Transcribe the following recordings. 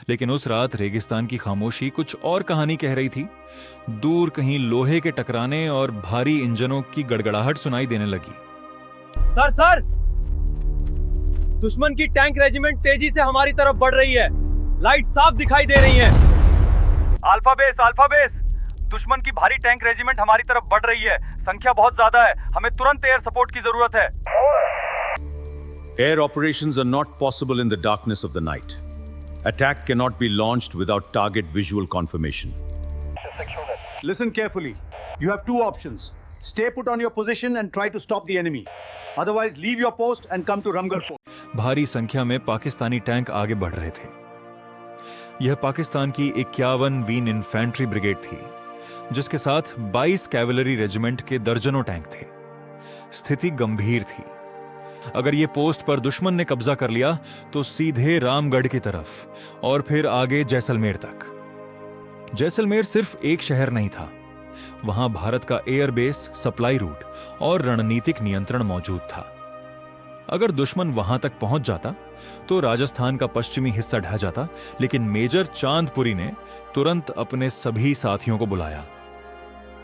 लेकिन उस रात रेगिस्तान की खामोशी कुछ और कहानी कह रही थी। दूर कहीं लोहे के टकराने और भारी इंजनों की गड़गड़ाहट सुनाई देने लगी। सर सर, दुश्मन की टैंक रेजिमेंट तेजी से हमारी तरफ बढ़ रही है। लाइट साफ दिखाई दे रही है। अल्फा बेस, दुश्मन की भारी टैंक रेजिमेंट हमारी तरफ बढ़ रही है। संख्या बहुत ज्यादा है, हमें तुरंत एयर सपोर्ट की जरूरत है। Air operations are not possible in the darkness of the night. Attack cannot be launched without target visual confirmation. Listen carefully. You have two options. Stay put on your position and try to stop the enemy. Otherwise, leave your post and come to Ramgarh post. भारी संख्या में Pakistani tank आगे बढ़ रहे थे। यह पाकिस्तान की 51वीं infantry brigade थी, जिसके साथ 22 कैवलरी रेजिमेंट के दर्जनों टैंक थे। स्थिति गंभीर थी। अगर यह पोस्ट पर दुश्मन ने कब्जा कर लिया तो सीधे रामगढ़ की तरफ और फिर आगे जैसलमेर तक। जैसलमेर सिर्फ एक शहर नहीं था, वहां भारत का एयरबेस, सप्लाई रूट और रणनीतिक नियंत्रण मौजूद था। अगर दुश्मन वहां तक पहुंच जाता तो राजस्थान का पश्चिमी हिस्सा ढह जाता, लेकिन मेजर चांदपुरी ने तुरंत अपने सभी साथियों को बुलाया।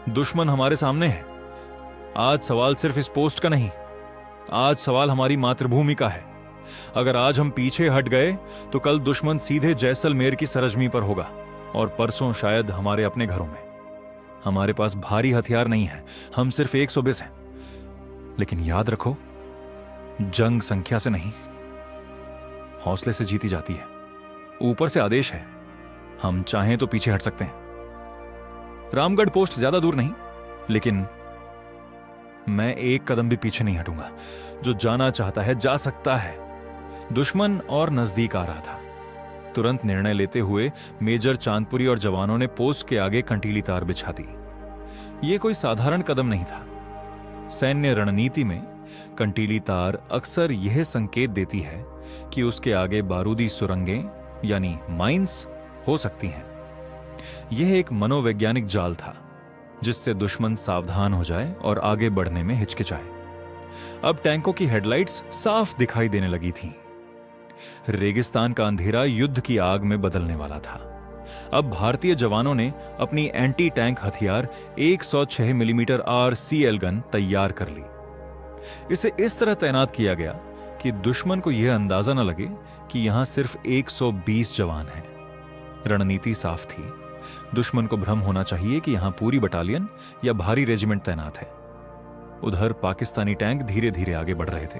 दुश्मन हमारे सामने है। आज सवाल सिर्फ इस पोस्ट का नहीं, आज सवाल हमारी मातृभूमि का है। अगर आज हम पीछे हट गए तो कल दुश्मन सीधे जैसलमेर की सरजमी पर होगा और परसों शायद हमारे अपने घरों में। हमारे पास भारी हथियार नहीं है, हम सिर्फ 120 हैं। लेकिन याद रखो, जंग संख्या से नहीं, हौसले से जीती जाती है। ऊपर से आदेश है, हम चाहें तो पीछे हट सकते हैं। रामगढ़ पोस्ट ज्यादा दूर नहीं, लेकिन मैं एक कदम भी पीछे नहीं हटूंगा। जो जाना चाहता है जा सकता है। दुश्मन और नजदीक आ रहा था। तुरंत निर्णय लेते हुए मेजर चांदपुरी और जवानों ने पोस्ट के आगे कंटीली तार बिछा दी। यह कोई साधारण कदम नहीं था। सैन्य रणनीति में कंटीली तार अक्सर यह संकेत देती है कि उसके आगे बारूदी सुरंगें यानी माइंस हो सकती हैं। यह एक मनोवैज्ञानिक जाल था जिससे दुश्मन सावधान हो जाए और आगे बढ़ने में हिचकिचाए। अब टैंकों की हेडलाइट्स साफ दिखाई देने लगी थीं। रेगिस्तान का अंधेरा युद्ध की आग में बदलने वाला था। अब भारतीय जवानों ने अपनी एंटी टैंक हथियार 106 मिलीमीटर RCL गन तैयार कर ली। इसे इस तरह तैनात किया गया कि दुश्मन को यह अंदाजा न लगे कि यहां सिर्फ 120 जवान हैं। रणनीति साफ थी। दुश्मन को भ्रम होना चाहिए कि यहां पूरी बटालियन या भारी रेजिमेंट तैनात है। उधर पाकिस्तानी टैंक धीरे धीरे आगे बढ़ रहे थे।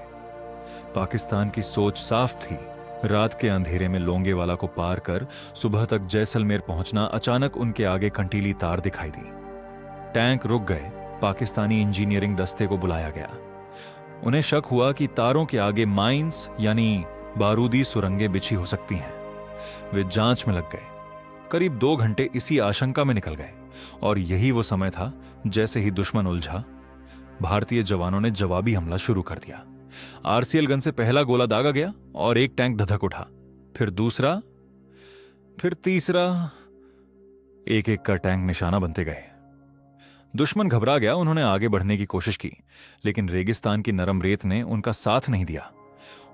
पाकिस्तान की सोच साफ थी। रात के अंधेरे में लोंगेवाला को पार कर सुबह तक जैसलमेर पहुंचना। अचानक उनके आगे कंटीली तार दिखाई दी। टैंक रुक गए। पाकिस्तानी इंजीनियरिंग दस्ते को बुलाया गया। उन्हें शक हुआ कि तारों के आगे माइंस यानी बारूदी सुरंगें बिछी हो सकती हैं। वे जांच में लग गए। करीब 2 घंटे इसी आशंका में निकल गए और यही वो समय था जैसे ही दुश्मन उलझा, भारतीय जवानों ने जवाबी हमला शुरू कर दिया। RCL गन से पहला गोला दागा गया और एक टैंक धधक उठा, फिर दूसरा, फिर तीसरा। एक एक का टैंक निशाना बनते गए। दुश्मन घबरा गया। उन्होंने आगे बढ़ने की कोशिश की, लेकिन रेगिस्तान की नरम रेत ने उनका साथ नहीं दिया।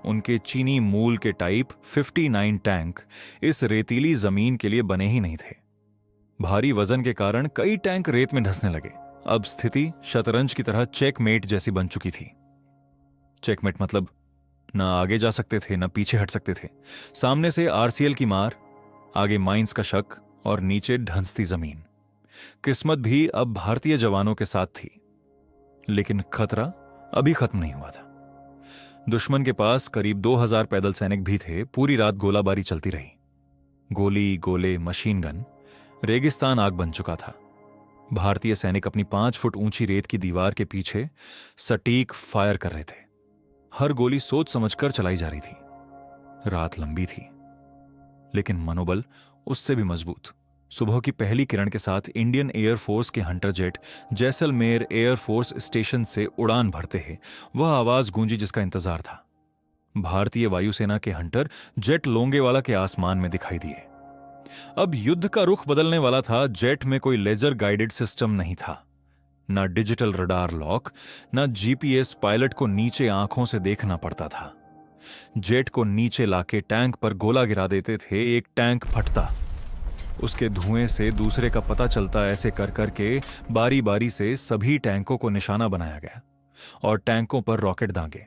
उनके चीनी मूल के टाइप 59 टैंक इस रेतीली जमीन के लिए बने ही नहीं थे। भारी वजन के कारण कई टैंक रेत में धंसने लगे। अब स्थिति शतरंज की तरह चेकमेट जैसी बन चुकी थी। चेकमेट मतलब न आगे जा सकते थे न पीछे हट सकते थे। सामने से RCL की मार, आगे माइंस का शक और नीचे ढंसती जमीन। किस्मत भी अब भारतीय जवानों के साथ थी, लेकिन खतरा अभी खत्म नहीं हुआ था। दुश्मन के पास करीब 2000 पैदल सैनिक भी थे। पूरी रात गोलाबारी चलती रही। गोली, गोले, मशीन गन। रेगिस्तान आग बन चुका था। भारतीय सैनिक अपनी 5 फुट ऊंची रेत की दीवार के पीछे सटीक फायर कर रहे थे। हर गोली सोच समझकर चलाई जा रही थी। रात लंबी थी, लेकिन मनोबल उससे भी मजबूत। सुबह की पहली किरण के साथ इंडियन एयरफोर्स के Hunter jet Jaisalmer air force station से उड़ान भरते हैं। वह आवाज गूंजी जिसका इंतजार था। भारतीय वायुसेना के हंटर जेट लोंगेवाला के आसमान में दिखाई दिए। अब युद्ध का रुख बदलने वाला था। जेट में कोई लेजर गाइडेड सिस्टम नहीं था, ना डिजिटल रडार लॉक, ना GPS पायलट को नीचे आंखों से देखना पड़ता था। जेट को नीचे लाके टैंक पर गोला गिरा देते थे। एक टैंक फटता, उसके धुएं से दूसरे का पता चलता। ऐसे कर करके बारी बारी से सभी टैंकों को निशाना बनाया गया और टैंकों पर रॉकेट दागे।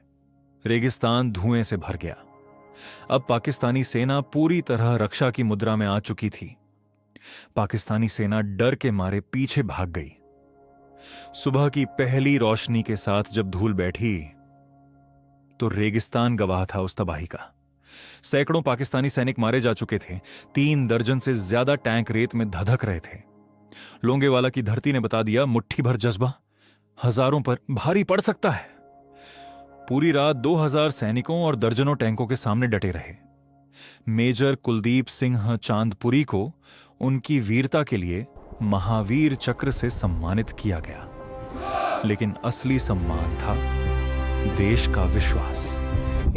रेगिस्तान धुएं से भर गया। अब पाकिस्तानी सेना पूरी तरह रक्षा की मुद्रा में आ चुकी थी। पाकिस्तानी सेना डर के मारे पीछे भाग गई। सुबह की पहली रोशनी के साथ जब धूल बैठी तो रेगिस्तान गवाह था उस तबाही का। सैकड़ों पाकिस्तानी सैनिक मारे जा चुके थे। 3 दर्जन से ज्यादा टैंक रेत में धधक रहे थे। लोंगेवाला की धरती ने बता दिया, मुट्ठी भर जज्बा हजारों पर भारी पड़ सकता है। पूरी रात 2000 सैनिकों और दर्जनों टैंकों के सामने डटे रहे। मेजर कुलदीप सिंह चांदपुरी को उनकी वीरता के लिए महावीर चक्र से सम्मानित किया गया। लेकिन असली सम्मान था देश का विश्वास।